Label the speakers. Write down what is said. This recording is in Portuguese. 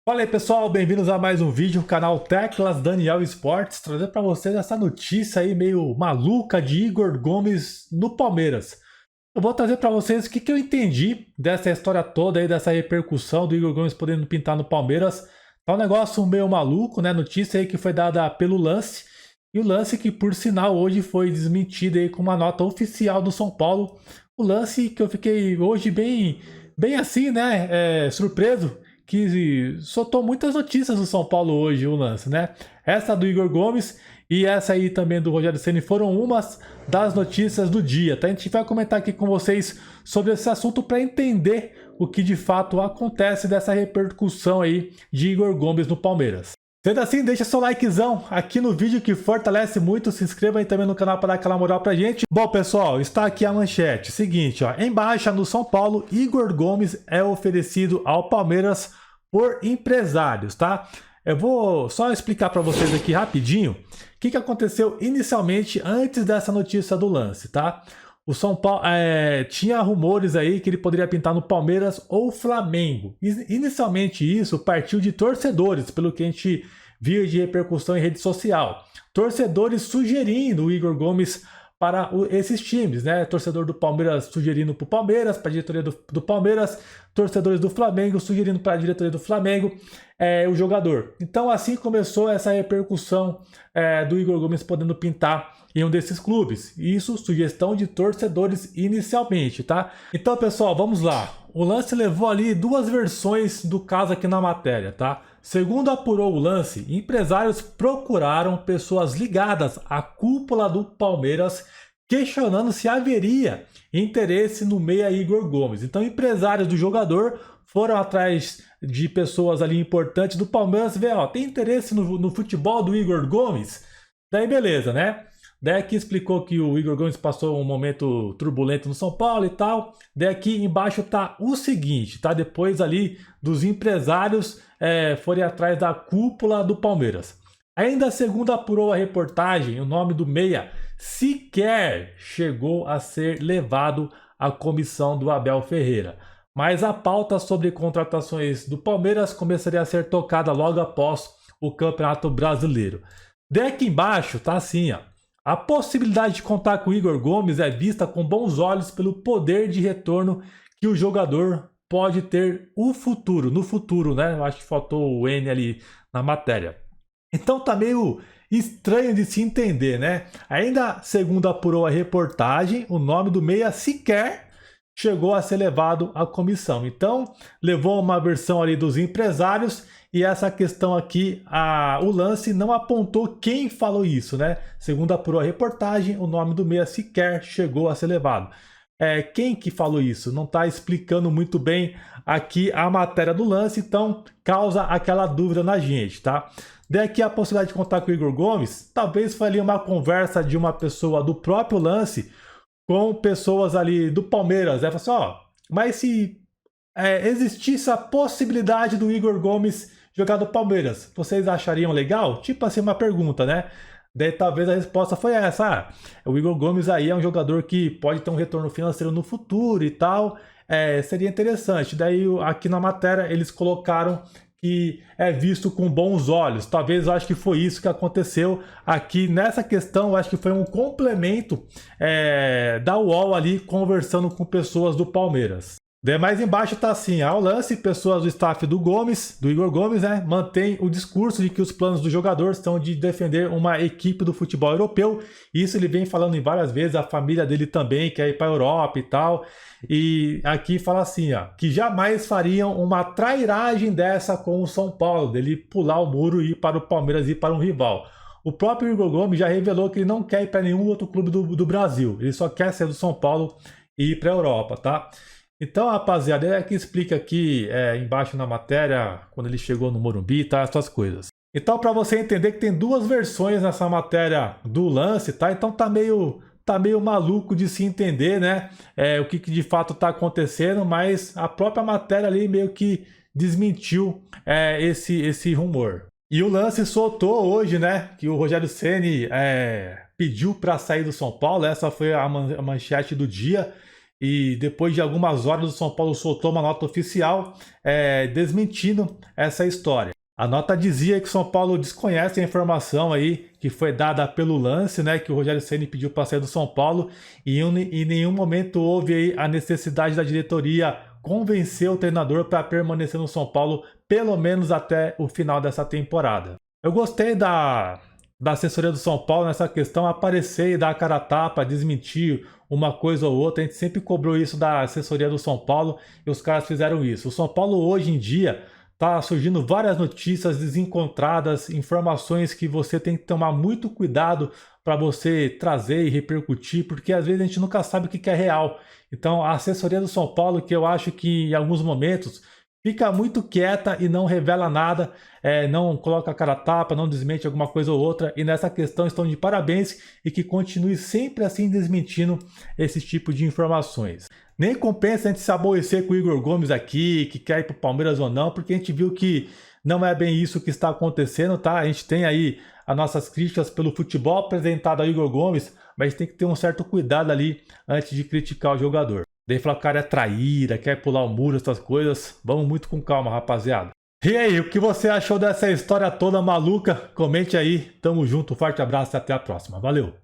Speaker 1: Fala aí pessoal, bem-vindos a mais um vídeo no canal Teclas Daniel Esportes, trazendo para vocês essa notícia aí meio maluca de Igor Gomes no Palmeiras. Eu vou trazer para vocês o que eu entendi dessa história toda aí, dessa repercussão do Igor Gomes podendo pintar no Palmeiras. Tá um negócio meio maluco, né? Notícia aí que foi dada pelo Lance, e o Lance que por sinal hoje foi desmentido aí com uma nota oficial do São Paulo. O Lance que eu fiquei hoje bem assim, né? Surpreso que soltou muitas notícias do São Paulo hoje, o Lance, né? Essa do Igor Gomes e essa aí também do Rogério Ceni foram umas das notícias do dia, tá? A gente vai comentar aqui com vocês sobre esse assunto para entender o que de fato acontece dessa repercussão aí de Igor Gomes no Palmeiras. Sendo assim, deixa seu likezão aqui no vídeo que fortalece muito, se inscreva aí também no canal para dar aquela moral pra gente. Bom pessoal, está aqui a manchete, seguinte ó, em baixa no São Paulo, Igor Gomes é oferecido ao Palmeiras por empresários, tá? Eu vou só explicar para vocês aqui rapidinho o que aconteceu inicialmente antes dessa notícia do Lance, tá? O São Paulo tinha rumores aí que ele poderia pintar no Palmeiras ou Flamengo. Inicialmente isso partiu de torcedores, pelo que a gente viu de repercussão em rede social. Torcedores sugerindo o Igor Gomes para esses times, né? Torcedor do Palmeiras sugerindo para o Palmeiras, para a diretoria do Palmeiras, torcedores do Flamengo sugerindo para a diretoria do Flamengo o jogador. Então assim começou essa repercussão do Igor Gomes podendo pintar em um desses clubes. Isso, sugestão de torcedores inicialmente, tá? Então, pessoal, vamos lá. O Lance levou ali duas versões do caso aqui na matéria, tá? Segundo apurou o Lance, empresários procuraram pessoas ligadas à cúpula do Palmeiras questionando se haveria interesse no meia Igor Gomes. Então, empresários do jogador foram atrás de pessoas ali importantes do Palmeiras ver, ó, tem interesse no futebol do Igor Gomes? Daí beleza, né? Daí aqui explicou que o Igor Gomes passou um momento turbulento no São Paulo e tal. Daí aqui embaixo tá o seguinte, tá? Depois ali dos empresários forem atrás da cúpula do Palmeiras. Ainda segundo apurou a reportagem, o nome do meia sequer chegou a ser levado à comissão do Abel Ferreira. Mas a pauta sobre contratações do Palmeiras começaria a ser tocada logo após o Campeonato Brasileiro. Daí aqui embaixo tá assim, ó. A possibilidade de contar com o Igor Gomes é vista com bons olhos pelo poder de retorno que o jogador pode ter no futuro, né? Eu acho que faltou o N ali na matéria. Então tá meio estranho de se entender, né? Ainda segundo apurou a reportagem, o nome do meia sequer chegou a ser levado à comissão. Então levou uma versão ali dos empresários. E essa questão aqui, o Lance não apontou quem falou isso, né? Segundo apurou a reportagem, o nome do meia sequer chegou a ser levado. Quem que falou isso? Não está explicando muito bem aqui a matéria do Lance, então causa aquela dúvida na gente, tá? Daqui a possibilidade de contar com o Igor Gomes, talvez foi ali uma conversa de uma pessoa do próprio Lance com pessoas ali do Palmeiras. Falou assim, ó, mas se existisse a possibilidade do Igor Gomes jogar no Palmeiras, vocês achariam legal? Tipo assim, uma pergunta, né? Daí talvez a resposta foi essa. O Igor Gomes aí é um jogador que pode ter um retorno financeiro no futuro e tal. Seria interessante. Daí aqui na matéria eles colocaram que é visto com bons olhos. Talvez eu acho que foi isso que aconteceu aqui nessa questão. Eu acho que foi um complemento da UOL ali conversando com pessoas do Palmeiras. Daí mais embaixo tá assim, ao Lance, pessoas do staff do Igor Gomes, né, mantém o discurso de que os planos do jogador são de defender uma equipe do futebol europeu. Isso ele vem falando em várias vezes, a família dele também quer ir para a Europa e tal. E aqui fala assim, ó, que jamais fariam uma trairagem dessa com o São Paulo, dele pular o muro e ir para o Palmeiras e ir para um rival. O próprio Igor Gomes já revelou que ele não quer ir para nenhum outro clube do Brasil, ele só quer ser do São Paulo e ir para a Europa, tá? Então, rapaziada, ele aqui explica aqui embaixo na matéria, quando ele chegou no Morumbi, tá? Essas coisas. Então, para você entender que tem duas versões nessa matéria do Lance, tá? Então tá meio maluco de se entender, né? O que de fato tá acontecendo, mas a própria matéria ali meio que desmentiu esse rumor. E o Lance soltou hoje, né? Que o Rogério Ceni pediu para sair do São Paulo, essa foi a manchete do dia. e depois de algumas horas o São Paulo soltou uma nota oficial desmentindo essa história. A nota dizia que o São Paulo desconhece a informação aí que foi dada pelo Lance, né, que o Rogério Ceni pediu para sair do São Paulo e em nenhum momento houve aí a necessidade da diretoria convencer o treinador para permanecer no São Paulo pelo menos até o final dessa temporada. Eu gostei da assessoria do São Paulo nessa questão, aparecer e dar a cara a tapa, desmentir uma coisa ou outra. A gente sempre cobrou isso da assessoria do São Paulo e os caras fizeram isso. O São Paulo hoje em dia tá surgindo várias notícias desencontradas, informações que você tem que tomar muito cuidado para você trazer e repercutir, porque às vezes a gente nunca sabe o que é real. Então a assessoria do São Paulo, que eu acho que em alguns momentos fica muito quieta e não revela nada, não coloca a cara a tapa, não desmente alguma coisa ou outra, e nessa questão estão de parabéns e que continue sempre assim desmentindo esse tipo de informações. Nem compensa a gente se aborrecer com o Igor Gomes aqui, que quer ir pro Palmeiras ou não, porque a gente viu que não é bem isso que está acontecendo, tá? A gente tem aí as nossas críticas pelo futebol apresentado ao Igor Gomes, mas a gente tem que ter um certo cuidado ali antes de criticar o jogador. Daí falar que o cara é traíra, quer pular o muro, essas coisas. Vamos muito com calma, rapaziada. E aí, o que você achou dessa história toda maluca? Comente aí. Tamo junto, um forte abraço e até a próxima. Valeu!